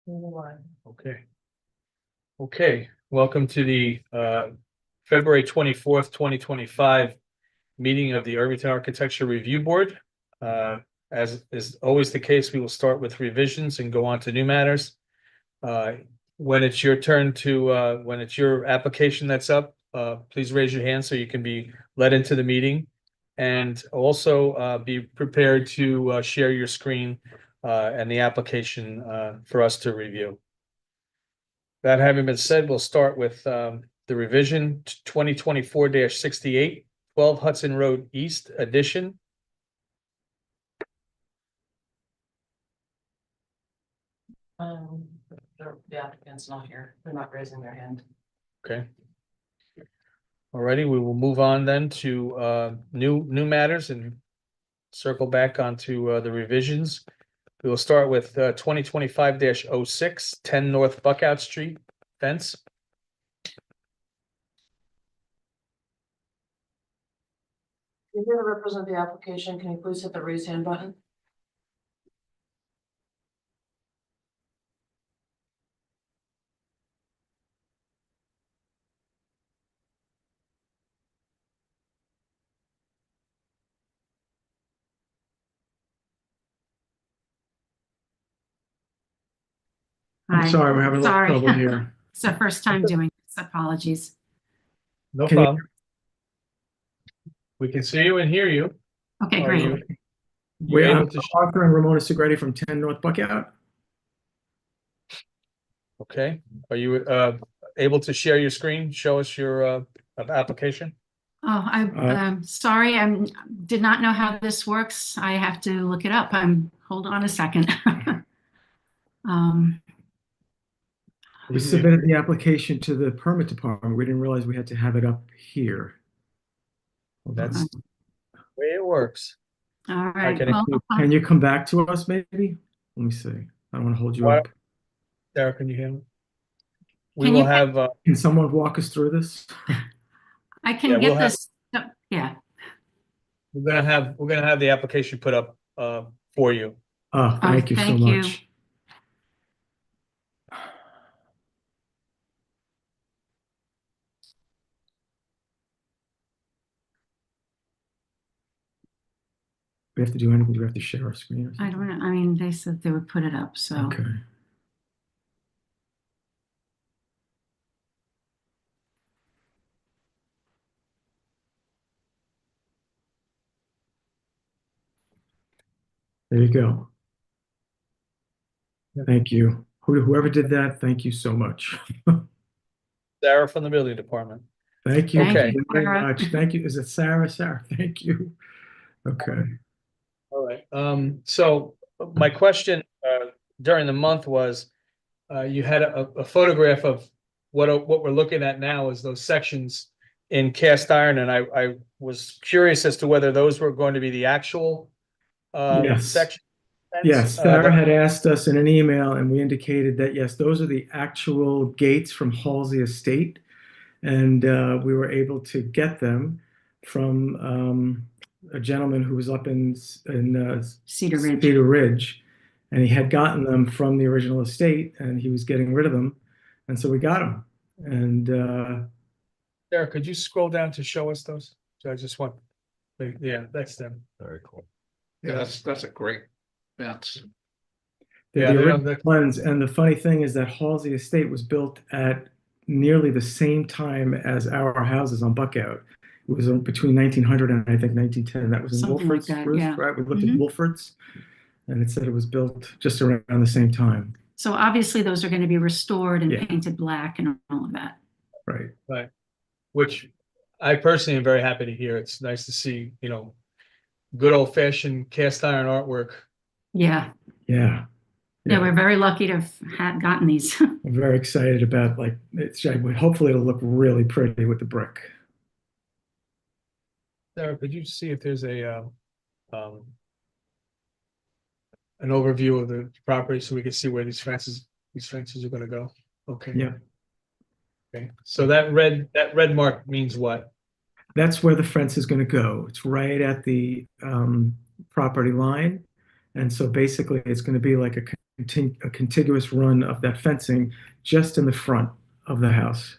Okay. Okay. Welcome to the February 24th, 2025 meeting of the Irvington Architecture Review Board. As is always the case, we will start with revisions and go on to new matters. When it's your turn to when it's your application that's up, please raise your hand so you can be let into the meeting. And also be prepared to share your screen and the application for us to review. That having been said, we'll start with the revision 2024-68, 12 Hudson Road East addition. The applicant's not here. They're not raising their hand. Okay. Alrighty, we will move on then to new matters and circle back onto the revisions. We will start with 2025-06, 10 North Buckout Street fence. If you're here to represent the application, can you please hit the raise hand button? I'm Hi. sorry, we're having a little Sorry. trouble here. It's the first time doing this. Apologies. No Can you- problem. We can see you and hear you. Okay, Are great. you We're able to? Arthur and Ramona Segretti from 10 North Buckout. Okay, are you able to share your screen? Show us your application? Oh, I'm sorry. I did not know how this works. I have to look it up. Hold on a second. We submitted the application to the permit department. We didn't realize we had to have it up here. Hold on. That's the way it works. All right. can Well, Can you come back to us maybe? Let me see. I don't want to hold you Why- up. Sarah, can you hear me? We Can will you- have, Can someone walk us through this? I Yeah, can we'll get have- this. Yeah. we're gonna have the application put up for you. Oh, thank you so thank you. much. We have to do anything? Do we have to share our screen or I something? don't know. I mean, they said they would put it up, so. Okay. There you go. Thank you. Whoever did that, thank you so much. Sarah from the building department. Thank you Okay. very Sarah. much. Thank you. Is it Sarah? Sarah, thank you. Okay. All right. So my question during the month was, you had a photograph of what we're looking at now is those sections in cast iron, and I was curious as to whether those were going to be the actual Yes. section. Yes, Sarah had asked us in an email, and we indicated that, yes, those are the actual gates from Halsey Estate. And we were able to get them from a gentleman who was up in Cedar Ridge. Cedar Ridge. And he had gotten them from the original estate, and he was getting rid of them. And so we got them. And Sarah, could you scroll down to show us those? So I just want, yeah, that's them. Very cool. Yeah. Yeah, that's a great fence. they're Yeah, the they don't- original ones. And the funny thing is that Halsey Estate was built at nearly the same time as our houses on Buckout. It was between 1900 and I think 1910. That was in Something like Wolford's, that, Ruth, yeah. right? We looked Mhm. at Wolford's, and it said it was built just around the same time. So obviously those are going to be restored and Yeah. painted black and all of that. Right. Which I personally am very happy to hear. It's nice to see, good old fashioned cast iron artwork. Yeah. Yeah. Yeah, we're very lucky to have gotten these. I'm very excited about hopefully it'll look really pretty with the brick. Sarah, could you see if there's an overview of the property so we can see where these fences are gonna go? Okay. Yeah. Okay, so that red mark means what? That's where the fence is going to go. It's right at the property line. And so basically it's going to be like a a contiguous run of that fencing just in the front of the house.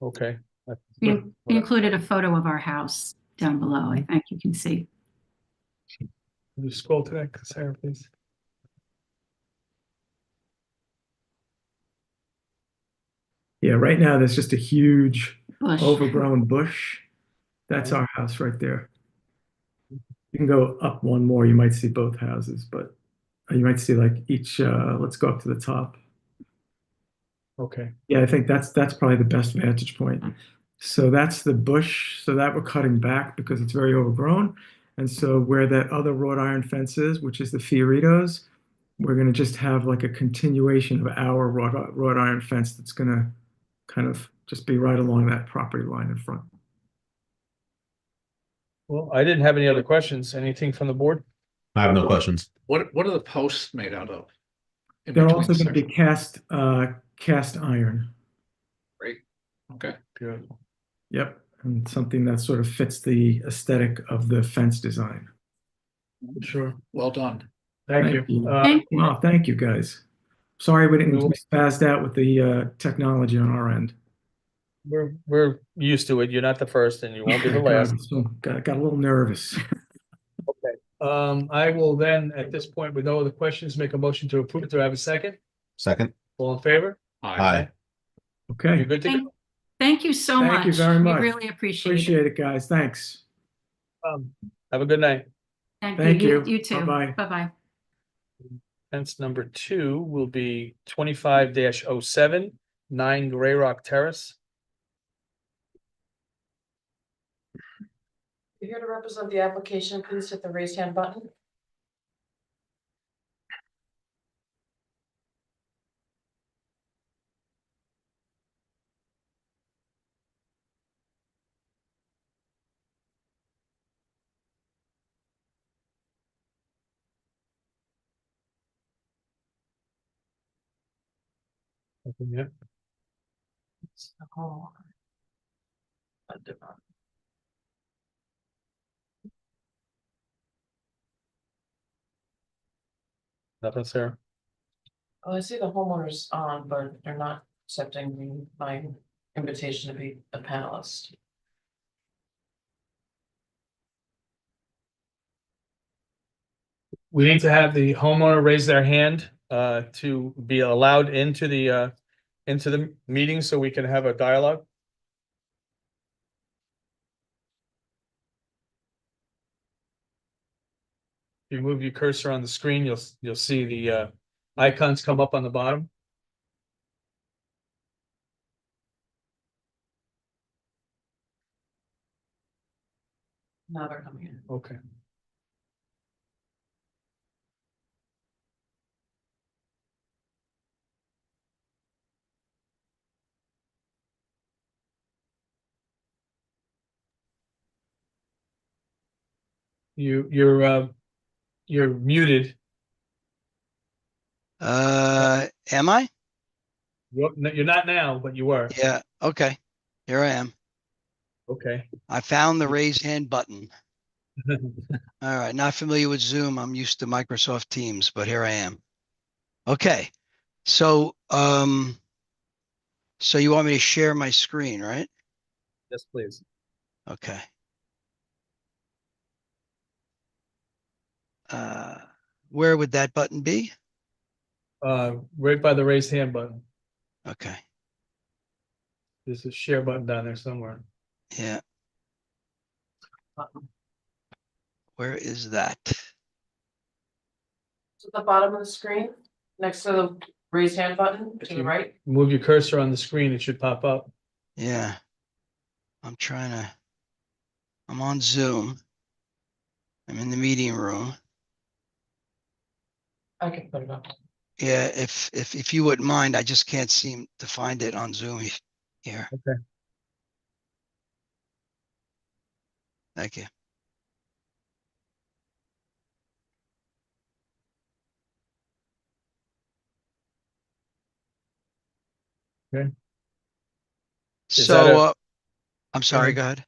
Okay. We included a photo of our house down below. I think you can see. Can you scroll to that, Sarah, please? Yeah, right now there's just a huge Bush. overgrown bush. That's our house right there. You can go up one more, you might see both houses, but you might see like each, let's go up to the top. Okay. Yeah, I think that's probably the best vantage point. So that's the bush, so that we're cutting back because it's very overgrown. And so where that other wrought iron fence is, which is the Fioritos, we're gonna just have like a continuation of our wrought iron fence that's gonna kind of just be right along that property line in front. Well, I didn't have any other questions. Anything from the board? I have no questions. What are the posts made out of? In They're between also the gonna be sections? cast iron. Great. Okay. Beautiful. Yep, and something that sort of fits the aesthetic of the fence design. Sure. Well done. Thank you. Thank Well, thank you, guys. Sorry we didn't Cool. we spazzed out with the technology on our end. We're used to it. You're not the first and you won't be the last. So got a little nervous. I will then, at this point, with no other questions, make a motion to approve. Do I have a second? Second. All in favor? Aye. You're Okay, good to go? Thank you so much. Thank you very much. We really appreciate it. appreciate it, guys. Thanks. Have a good night. Thank you. You too. Bye-bye. Bye-bye. Fence number 2 will be 25-07, 9 Gray Rock Terrace. If you're here to represent the application, please hit the raise hand button. Nothing yet. It's the homeowner. But different. Nothing, Sarah. Oh, I see the homeowners on, but they're not accepting my invitation to be a panelist. We need to have the homeowner raise their hand to be allowed into the meeting so we can have a dialogue. If you move your cursor on the screen, you'll see the icons come up on the bottom. Now they're coming in. Okay. You're muted. Am I? You're not now, but you were. Yeah, okay. Here I am. Okay. I found the raise hand button. All right, not familiar with Zoom. I'm used to Microsoft Teams, but here I am. Okay. So, so you want me to share my screen, right? Yes, please. Okay. Where would that button be? Right by the raised hand button. Okay. There's a share button down there somewhere. Yeah. Where is that? It's at the bottom of the screen, next to the raise hand button If to the you- right. Move your cursor on the screen, it should pop up. Yeah. I'm on Zoom. I'm in the meeting room. I can put it up. Yeah, if you wouldn't mind, I just can't seem to find it on Zoom here. Okay. Thank you. Okay. Is that So, I'm sorry, ahead. go ahead.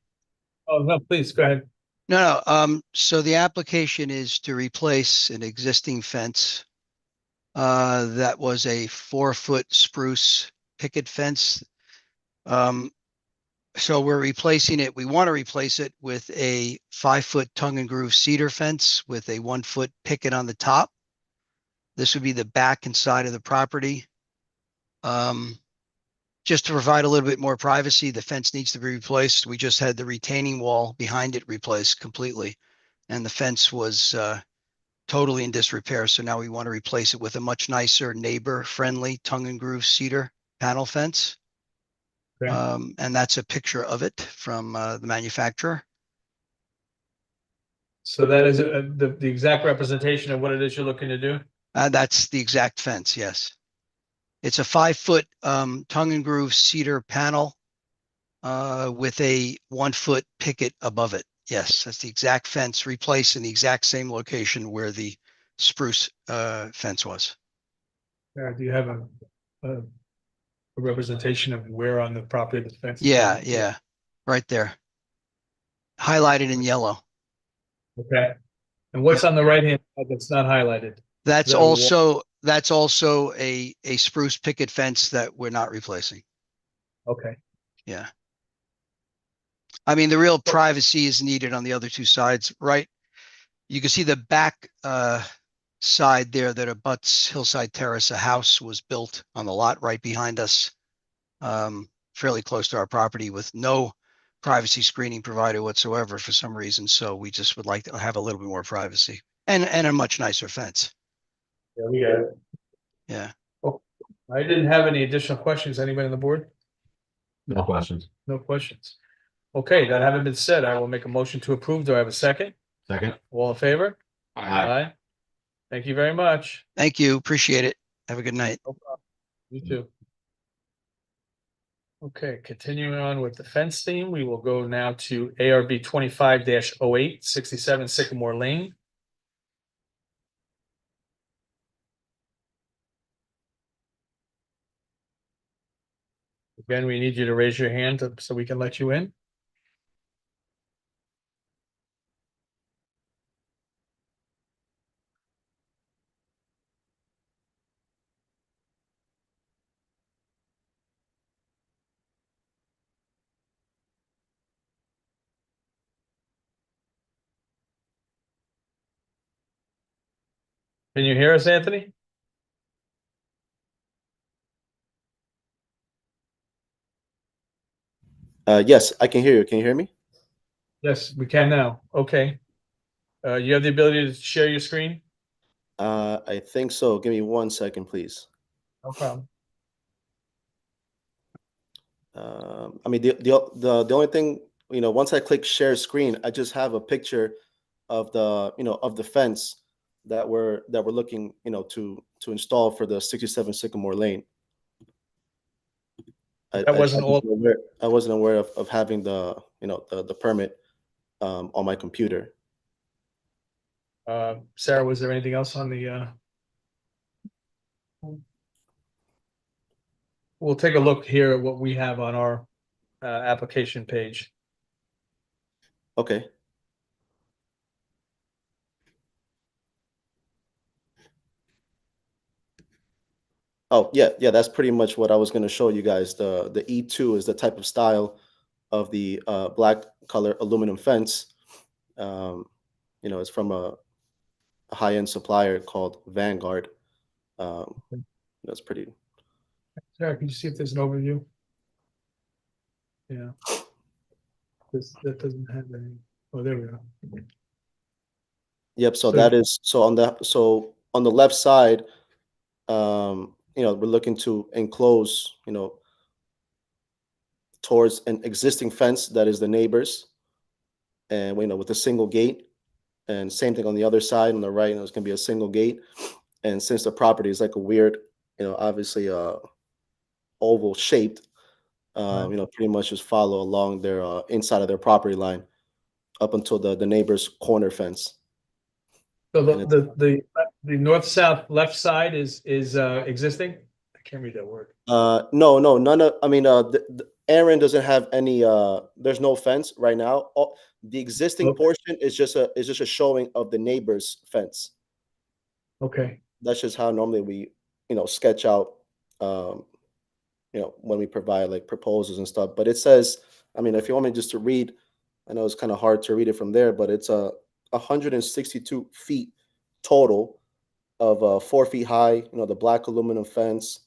Oh, no, please, go ahead. No, so the application is to replace an existing fence. That was a 4-foot spruce picket fence. So we're replacing it. We want to replace it with a 5-foot tongue and groove cedar fence with a 1-foot picket on the top. This would be the back and side of the property. Just to provide a little bit more privacy, the fence needs to be replaced. We just had the retaining wall behind it replaced completely. And the fence was totally in disrepair. So now we want to replace it with a much nicer neighbor-friendly tongue and groove cedar panel fence. Okay. And that's a picture of it from the manufacturer. So that is the exact representation of what it is you're looking to do? That's the exact fence, yes. It's a 5-foot tongue and groove cedar panel with a 1-foot picket above it. Yes, that's the exact fence replaced in the exact same location where the spruce fence was. Do you have a representation of where on the property the fence? Yeah, right there. Highlighted in yellow. Okay. And what's on the right-hand side that's not highlighted? That's that a also a spruce picket fence that we're not replacing. Okay. Yeah. I mean, the real privacy is needed on the other two sides, right? You can see the back side there that abuts Hillside Terrace. A house was built on the lot right behind us, fairly close to our property with no privacy screening provided whatsoever for some reason. So we just would like to have a little bit more privacy and a much nicer fence. Yeah, we got it. Yeah. I didn't have any additional questions. Anybody on the board? No questions. No questions. Okay, that having been said, I will make a motion to approve. Do I have a second? Second. All in favor? Aye. Thank you very much. Thank you. Appreciate it. Have a good night. No problem. You too. Okay, continuing on with the fence theme, we will go now to ARB 25-08, 67 Sycamore Lane. Again, we need you to raise your hand so we can let you in. Can you hear us, Anthony? Yes, I can hear you. Can you hear me? Yes, we can now. Okay. You have the ability to share your screen? I think so. Give me 1 second, please. No problem. I mean, the only thing, once I click share screen, I just have a picture of the fence that we're looking, to install for the 67 Sycamore Lane. I wasn't aware of having the permit on my computer. Sarah, was there anything else on the we'll take a look here at what we have on our application page. Okay. Oh, yeah, that's pretty much what I was going to show you guys. The E2 is the type of style of the black color aluminum fence. It's from a high-end supplier called Vanguard. That's pretty. Sarah, can you see if there's an overview? Yeah. That doesn't have any. Oh, there we go. Yep. So that is on the left side. We're looking to enclose, towards an existing fence that is the neighbors, and with a single gate. And same thing on the other side, on the right, there's gonna be a single gate. And since the property is like a weird, obviously oval shaped, pretty much just follow along their inside of their property line up until the neighbor's corner fence. So the north-south left side is existing? I can't read that word. No, none of. I mean, Aaron doesn't have any, there's no fence right now. The existing Okay. portion is just a showing of the neighbor's fence. Okay, That's just how normally we, sketch out, when we provide like proposals and stuff. But it says, I mean, if you want me just to read, I know it's kind of hard to read it from there, but it's 162 feet total of 4 feet high, the black aluminum fence.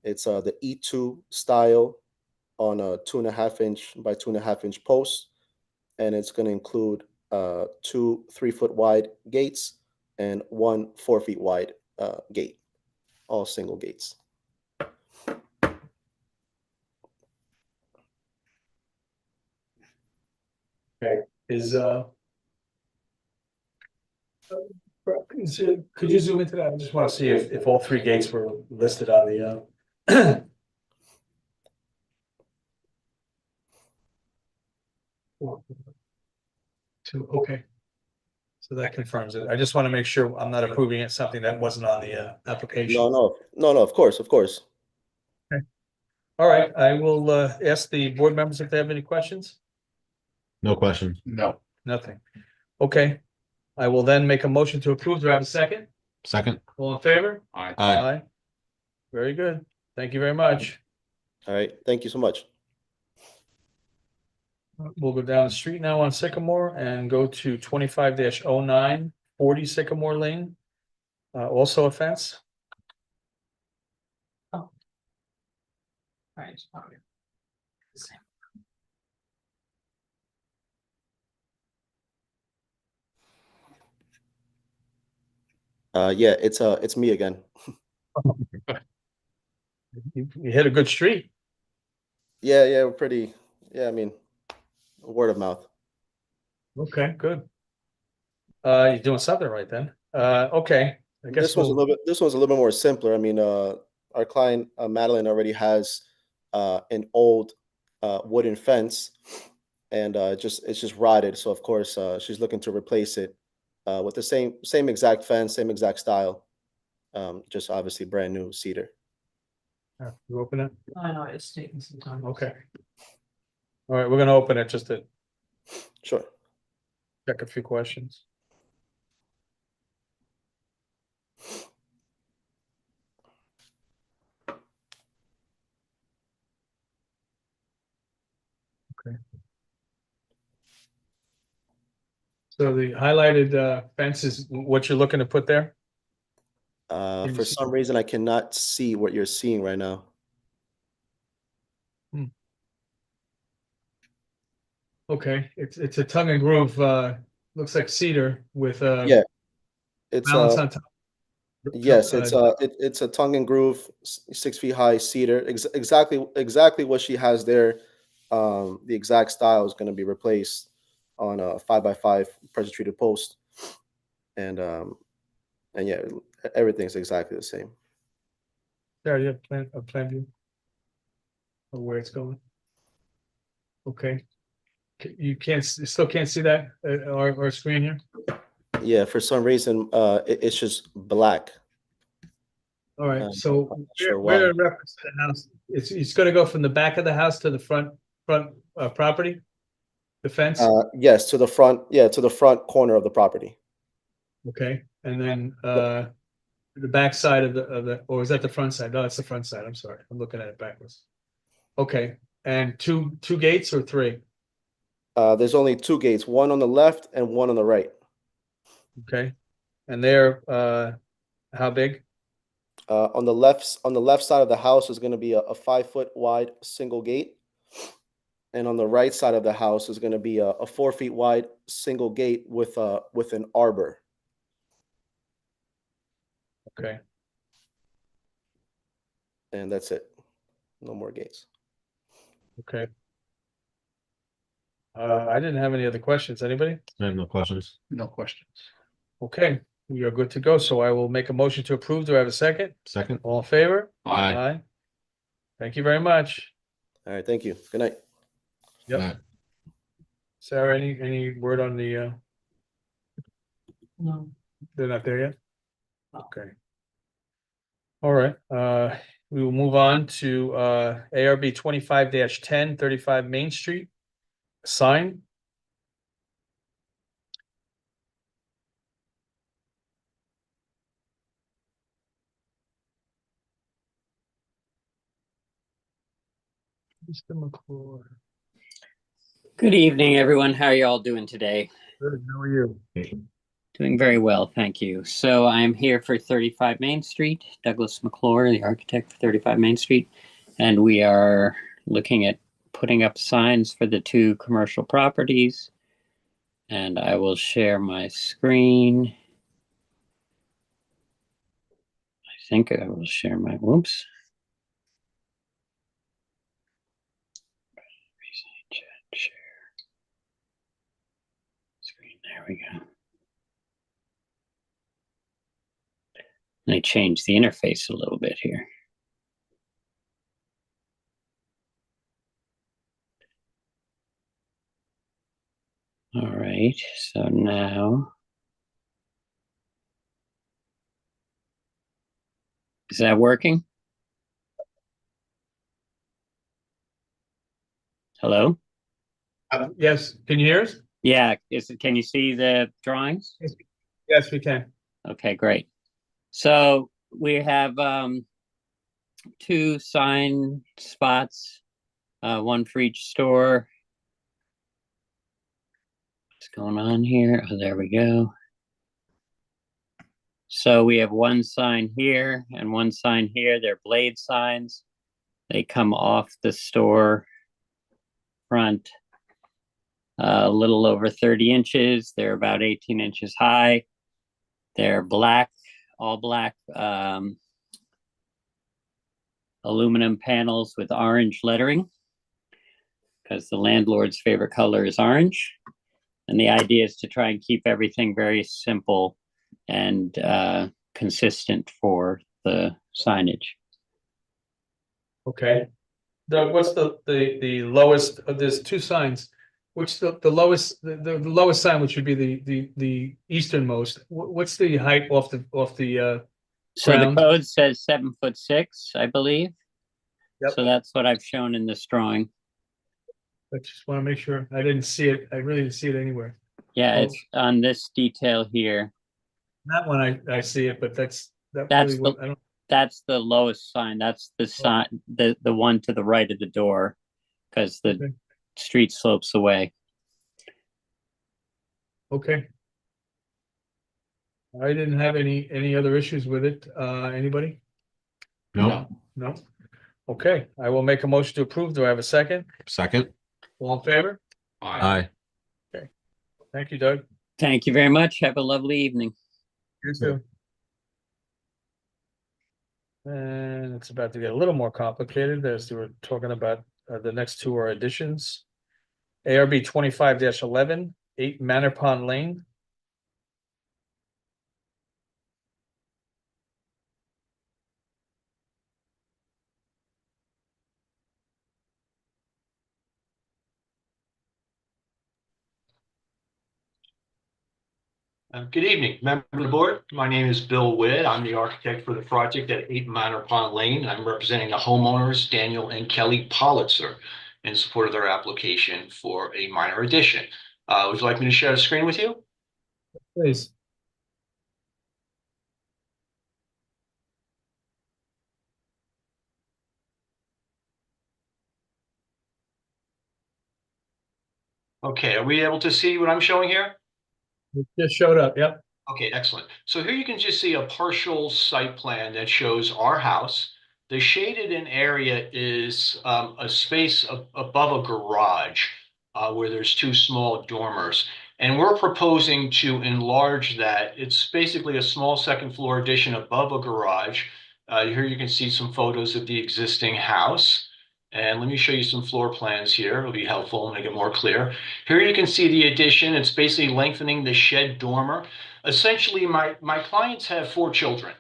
It's the E2 style on a 2.5-inch by 2.5-inch posts. And it's going to include 2 3-foot wide gates and 1 4 feet wide gate, all single gates. is could you zoom into that? I just want to see if all 3 gates were listed on the okay. So that confirms it. I just want to make sure I'm not approving it, something that wasn't on the application. No, of course, of course. All right, I will ask the board members if they have any questions. No questions. No. Nothing. Okay, I will then make a motion to approve. Do I have a second? Second. All in favor? Aye. Aye. Very good. Thank you very much. All right, thank you so much. We'll go down the street now on Sycamore and go to 25-09 40 Sycamore Lane. Also a fence. Right. Yeah, it's me again. You hit a good street. Yeah, we're pretty. Yeah, I mean, word of mouth. Okay, good. You're doing something right then. Okay. I guess This one's a little bit more simpler. I mean, our client Madeline already has an old wooden fence, and it's just rotted. So of course, she's looking to replace it with the same exact fence, same exact style, just obviously brand new cedar. You open it? I know, it's taking some time. Okay. All right, we're gonna open it just to Sure. check a few questions. Okay. So the highlighted fence is what you're looking to put there? Can you For see- some reason, I cannot see what you're seeing right now. Okay, it's a tongue and groove, looks like cedar with Yeah, it's balance on top. yes, it's a tongue and groove, 6 feet high cedar. Exactly what she has there. The exact style is going to be replaced on a 5x5 pressure treated post, and yeah, everything's exactly the same. There, you have a plan view of where it's going. Okay. You still can't see that, our screen here? Yeah, for some reason, it's just black. All right, I'm so not sure where why. in reference to the house, it's gonna go from the back of the house to the front property? The fence, Yes, to the front. Yeah, to the front corner of the property. okay, and then the back side of the, or is that the front side? No, it's the front side, I'm sorry, I'm looking at it backwards. Okay, and two gates or 3? There's only 2 gates, one on the left and one on the right. Okay, and they're how big? On the left side of the house is going to be a 5-foot wide single gate, and on the right side of the house is going to be a 4 feet wide single gate with an arbor. Okay, And that's it. No more gates. okay. I didn't have any other questions. Anybody? I have no questions. No questions. Okay, we are good to go. So I will make a motion to approve. Do I have a second? Second. All in favor? Aye. Thank you very much. All right, thank you. Good night. Yep. Aye. Sarah, any word on the, No. they're not there yet? Okay. All right, We will move on to ARB 25-10, 35 Main Street. Sign. Mr. McClure. Good evening, everyone. How are you all doing today? Good, how are you? Doing very well, thank you. So I'm here for 35 Main Street, Douglas McClure, the architect for 35 Main Street, and we are looking at putting up signs for the two commercial properties. And I will share my screen. I think I will share my, whoops. Share. Screen, there we go. Let me change the interface a little bit here. All right, so now, is that working? Hello? Yes, can you hear us? Yeah, can you see the drawings? Yes, we can. Okay, great. So we have two sign spots, one for each store. What's going on here? Oh, there we go. So we have one sign here and one sign here. They're blade signs. They come off the store front a little over 30 inches. They're about 18 inches high. They're black, all black aluminum panels with orange lettering because the landlord's favorite color is orange. And the idea is to try and keep everything very simple and consistent for the signage. Okay. Doug, what's the lowest, there's two signs. Which the lowest, the lowest sign, which would be the easternmost, what's the height off the So ground? the code says 7'6", I believe. Yep. So that's what I've shown in this drawing. I just want to make sure. I didn't see it. I really didn't see it anywhere. Yeah, Oh. it's on this detail here. That one I see it, but that's That's really what I don't. That's the lowest sign. That's the sign, the one to the right of the door, because the Okay. street slopes away. Okay. I didn't have any other issues with it. Anybody? No. No? Okay, I will make a motion to approve. Do I have a second? Second. All in favor? Aye. Thank you, Doug. Thank you very much. Have a lovely evening. You too. And it's about to get a little more complicated as we were talking about, the next two are additions. ARB 25-11, 8 Manor Pond Lane. Good evening, member of the board. My name is Bill Witt. I'm the architect for the project at 8 Manor Pond Lane. I'm representing the homeowners, Daniel and Kelly Politzer, in support of their application for a minor addition. Would you like me to share the screen with you? Please. Okay, are we able to see what I'm showing here? It just showed up, yep. Okay, excellent. So here you can just see a partial site plan that shows our house. The shaded in area is a space above a garage where there's two small dormers. And we're proposing to enlarge that. It's basically a small second floor addition above a garage. Here you can see some photos of the existing house. And let me show you some floor plans here. It'll be helpful, make it more clear. Here you can see the addition. It's basically lengthening the shed dormer. Essentially, my clients have 4 children.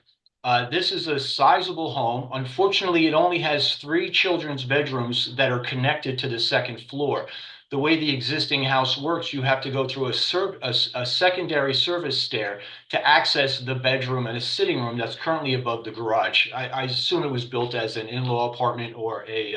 This is a sizable home. Unfortunately, it only has 3 children's bedrooms that are connected to the second floor. the way the existing house works, you have to go through a secondary service stair to access the bedroom and a sitting room that's currently above the garage. I assume it was built as an in-law apartment or a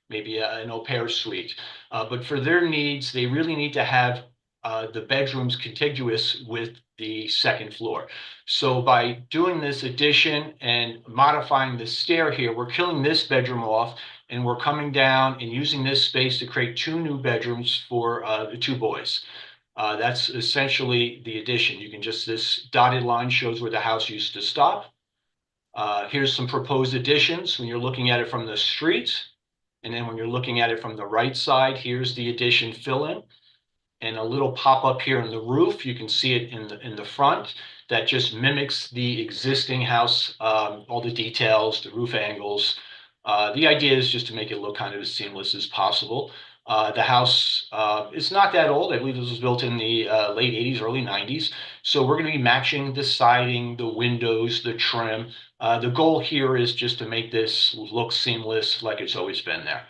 maybe an au pair suite. But for their needs, they really need to have the bedrooms contiguous with the second floor. So by doing this addition and modifying the stair here, we're killing this bedroom off, and we're coming down and using this space to create 2 new bedrooms for the 2 boys. That's essentially the addition. You can just, this dotted line shows where the house used to stop. Here's some proposed additions when you're looking at it from the street. And then when you're looking at it from the right side, here's the addition fill-in. And a little pop-up here in the roof. You can see it in the front. That just mimics the existing house, all the details, the roof angles. The idea is just to make it look kind of as seamless as possible. The house is not that old. I believe this was built in the late 80s, early 90s. So we're going to be matching the siding, the windows, the trim. The goal here is just to make this look seamless like it's always been there.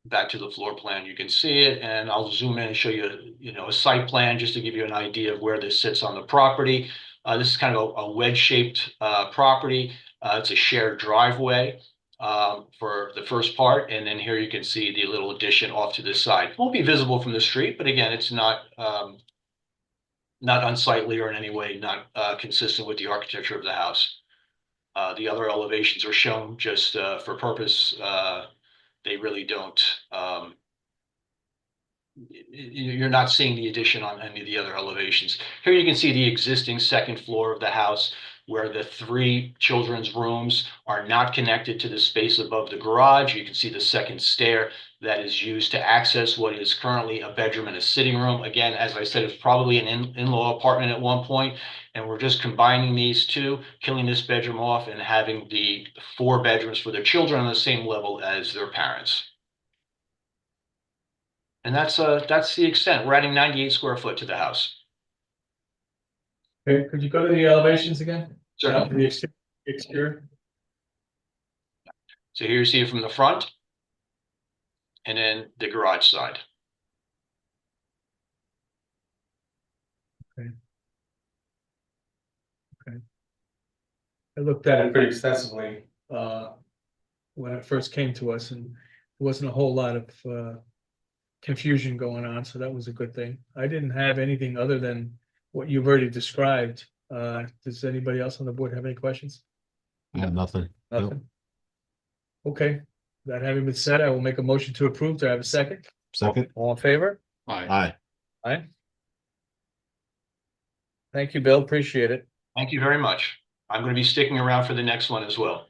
Back to the floor plan, you can see it, and I'll zoom in and show you, a site plan just to give you an idea of where this sits on the property. This is kind of a wedge-shaped property. It's a shared driveway for the first part, and then here you can see the little addition off to this side. It won't be visible from the street, but again, it's not unsightly or in any way not consistent with the architecture of the house. The other elevations are shown just for purpose. They really don't, you're not seeing the addition on any of the other elevations. Here you can see the existing second floor of the house where the 3 children's rooms are not connected to the space above the garage. You can see the second stair that is used to access what is currently a bedroom and a sitting room. Again, as I said, it's probably an in-law apartment at one point, and we're just combining these 2, killing this bedroom off and having the 4 bedrooms for the children on the same level as their parents. And that's the extent. We're adding 98 square foot to the house. Okay, could you go to the elevations again? Certainly. The exterior. So here you see it from the front, and then the garage side. Okay. I looked at it pretty extensively when it first came to us, and there wasn't a whole lot of confusion going on, so that was a good thing. I didn't have anything other than what you've already described. Does anybody else on the board have any questions? I have nothing. Nope. Nothing? Okay, that having been said, I will make a motion to approve. Do I have a second? Second. All in favor? Aye. Aye. Aye. Thank you, Bill. Appreciate it. Thank you very much. I'm going to be sticking around for the next one as well.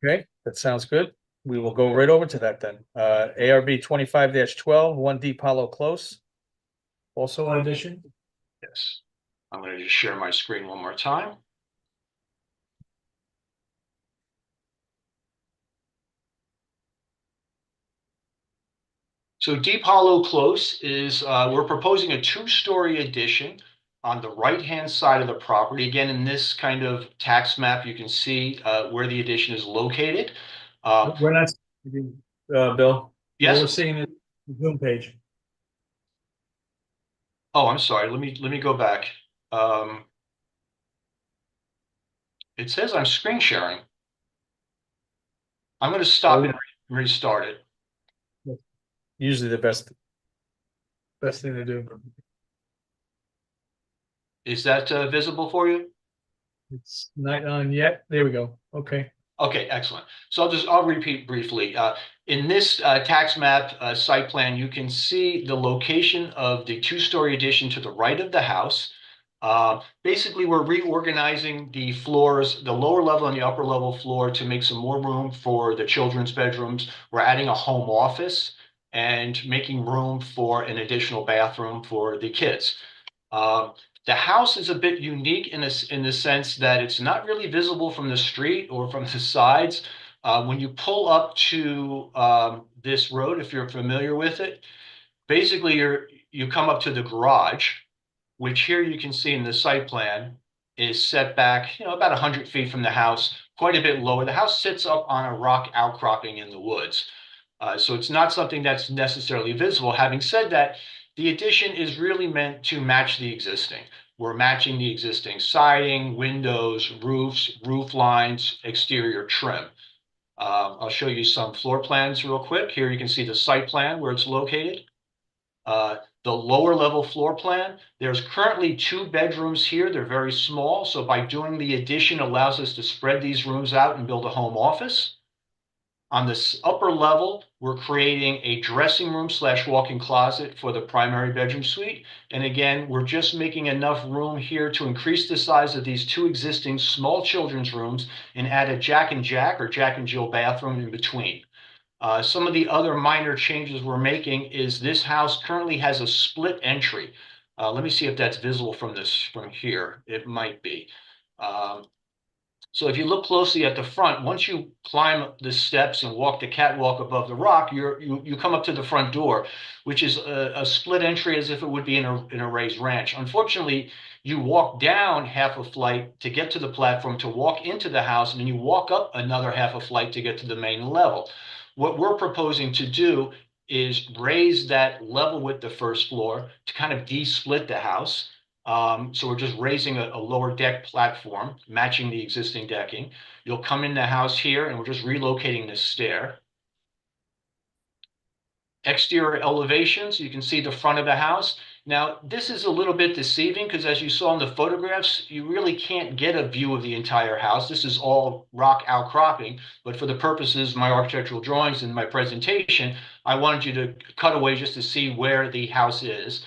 Okay, that sounds good. We will go right over to that then. ARB 25-12, 1 Deep Hollow Close. Also an addition. Yes. I'm going to just share my screen one more time. So Deep Hollow Close is, we're proposing a 2-story addition on the right-hand side of the property. Again, in this kind of tax map, you can see where the addition is located. We're not, Bill. Yes. We're seeing it on the Zoom page. Oh, I'm sorry. Let me go back. It says I'm screen sharing. I'm going to stop and restart it. Usually the best thing to do. Is that visible for you? It's not on yet. There we go. Okay. Okay, excellent. So I'll repeat briefly. In this tax map site plan, you can see the location of the 2-story addition to the right of the house. Basically, we're reorganizing the floors, the lower level and the upper level floor, to make some more room for the children's bedrooms. We're adding a home office and making room for an additional bathroom for the kids. The house is a bit unique in the sense that it's not really visible from the street or from the sides. When you pull up to this road, if you're familiar with it, basically you come up to the garage, which here you can see in the site plan is set back, about 100 feet from the house, quite a bit lower. The house sits up on a rock outcropping in the woods. So it's not something that's necessarily visible. Having said that, the addition is really meant to match the existing. We're matching the existing siding, windows, roofs, roof lines, exterior trim. I'll show you some floor plans real quick. Here you can see the site plan where it's located. The lower level floor plan, there's currently 2 bedrooms here. They're very small. So by doing the addition allows us to spread these rooms out and build a home office. On this upper level, we're creating a dressing room / walk-in closet for the primary bedroom suite. And again, we're just making enough room here to increase the size of these 2 existing small children's rooms and add a Jack and Jack or Jack and Jill bathroom in between. Some of the other minor changes we're making is this house currently has a split entry. Let me see if that's visible from here. It might be. So if you look closely at the front, once you climb the steps and walk the catwalk above the rock, you come up to the front door, which is a split entry as if it would be in a raised ranch. Unfortunately, you walk down half a flight to get to the platform to walk into the house, and then you walk up another half a flight to get to the main level. What we're proposing to do is raise that level with the first floor to kind of de-split the house. So we're just raising a lower deck platform, matching the existing decking. You'll come in the house here and we're just relocating this stair. Exterior elevations, you can see the front of the house. Now, this is a little bit deceiving because as you saw in the photographs, you really can't get a view of the entire house. This is all rock outcropping, but for the purposes of my architectural drawings and my presentation, I wanted you to cut away just to see where the house is.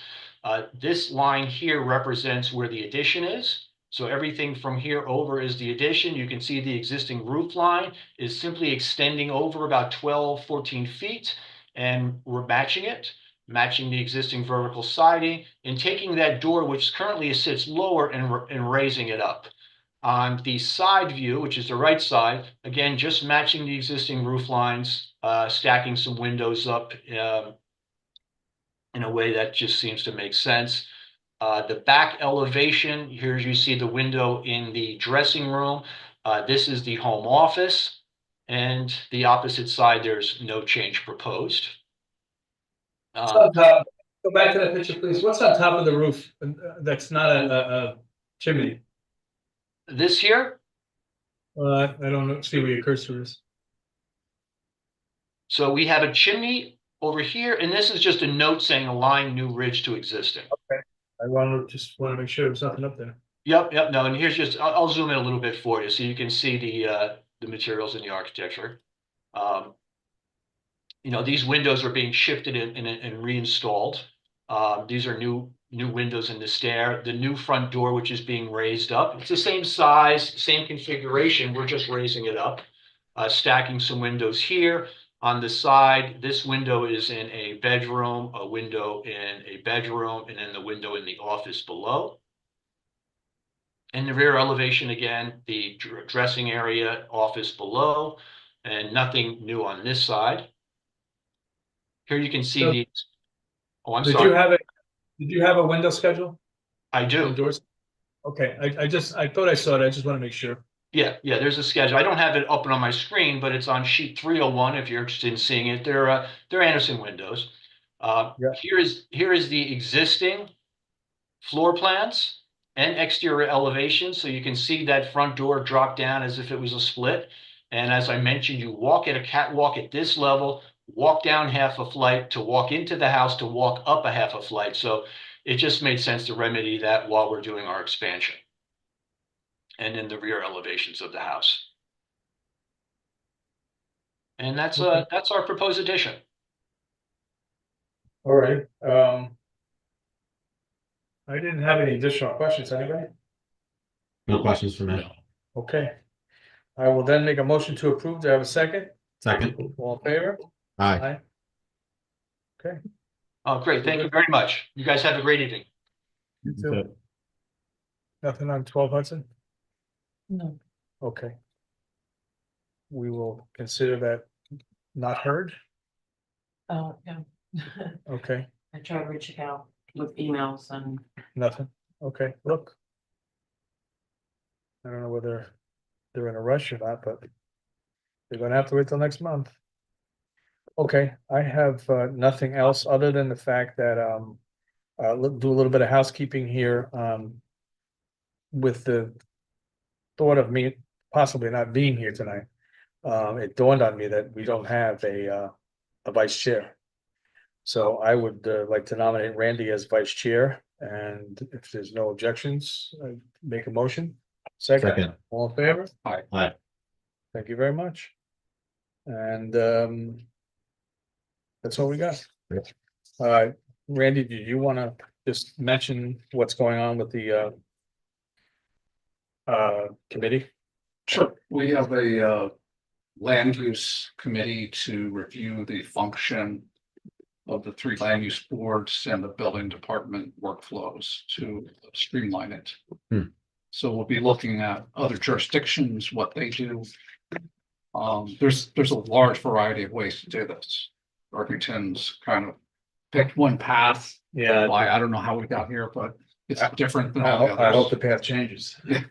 This line here represents where the addition is. So everything from here over is the addition. You can see the existing roof line is simply extending over about 12, 14 feet, and we're matching it, matching the existing vertical siding, and taking that door, which currently sits lower, and raising it up. On the side view, which is the right side, again, just matching the existing roof lines, stacking some windows up in a way that just seems to make sense. The back elevation, here you see the window in the dressing room. This is the home office, and the opposite side, there's no change proposed. What's on top? Go back to that picture, please. What's on top of the roof? That's not a chimney. This here, I don't know. See where your cursor is. so we have a chimney over here, and this is just a note saying align new ridge to existing. I just want to make sure there's nothing up there. Yep, no, and here's just, I'll zoom in a little bit for you so you can see the materials in the architecture. You know, these windows are being shifted and reinstalled. These are new windows in the stair. The new front door, which is being raised up, it's the same size, same configuration. We're just raising it up, stacking some windows here. On the side, this window is in a bedroom, a window in a bedroom, and then the window in the office below. In the rear elevation, again, the dressing area, office below, and nothing new on this side. Here you can see So, oh, I'm Did sorry. you have a window schedule? I do. Indoors? Okay, I thought I saw it. I just want to make sure. Yeah, there's a schedule. I don't have it up on my screen, but it's on sheet 301 if you're interested in seeing it. They're Andersen windows. Yeah. Here is the existing floor plans and exterior elevation. So you can see that front door drop down as if it was a split. And as I mentioned, you walk at a catwalk at this level, walk down half a flight to walk into the house, to walk up a half a flight. So it just made sense to remedy that while we're doing our expansion. And in the rear elevations of the house. And that's our proposed addition. All right. I didn't have any additional questions. Anybody? No questions for me. Okay. I will then make a motion to approve. Do I have a second? Second. All in favor? Aye. Okay. Oh, great. Thank you very much. You guys have a great evening. You too. Nothing on 12 Hudson? No. Okay. We will consider that not heard. Oh, yeah. Okay, I tried reaching out with emails and nothing. Okay, look. I don't know whether they're in a rush or not, but they're gonna have to wait till next month. Okay, I have nothing else other than the fact that do a little bit of housekeeping here with the thought of me possibly not being here tonight. It dawned on me that we don't have a vice chair. So I would like to nominate Randy as vice chair, and if there's no objections, I make a motion. Second. All in favor? Aye. Thank you very much. And that's all we got. Randy, do you want to just mention what's going on with the committee? Sure. We have a land use committee to review the function of the 3 land use boards and the building department workflows to streamline it. So we'll be looking at other jurisdictions, what they do. There's a large variety of ways to do this. Irvington's kind of picked one path. Yeah, Why, I don't know how we got here, but it's different than I all the hope, I hope the others. path changes. Yeah.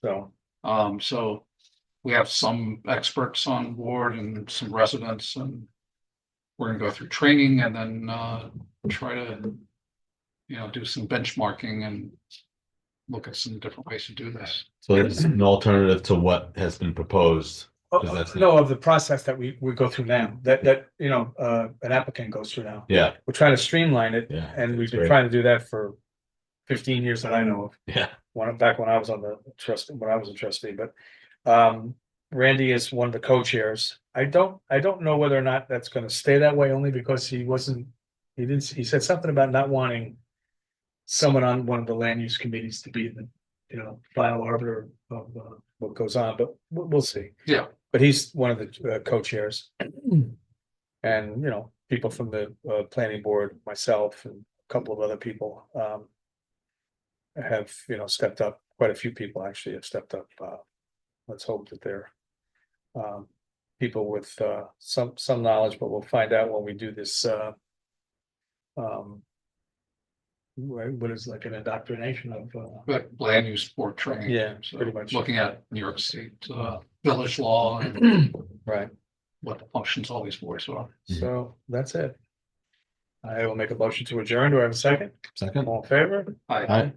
So, So we have some experts on board and some residents, and we're gonna go through training and then try to, do some benchmarking and look at some different ways to do this. So it's an alternative to what has been proposed. That's- no, of the process that we go through now, that an applicant goes through now. Yeah, We're trying to streamline it, yeah. and we've that's been great. trying to do that for 15 years that I know of. Yeah, Back when I was on the trust, when I was a trustee, but Randy is one of the co-chairs. I don't know whether or not that's gonna stay that way, only because he said something about not wanting someone on one of the land use committees to be the, final arbiter of what goes on, but we'll see. Yeah. But he's one of the co-chairs. And, people from the planning board, myself and a couple of other people have, stepped up. Quite a few people actually have stepped up. Let's hope that they're people with some knowledge, but we'll find out when we do this what is like an indoctrination of But land use board training. Yeah, So pretty much. looking at New York State village law and right. what the functions all these boards are. So that's it. I will make a motion to adjourn. Do I have a second? second. All in favor? Aye. Aye.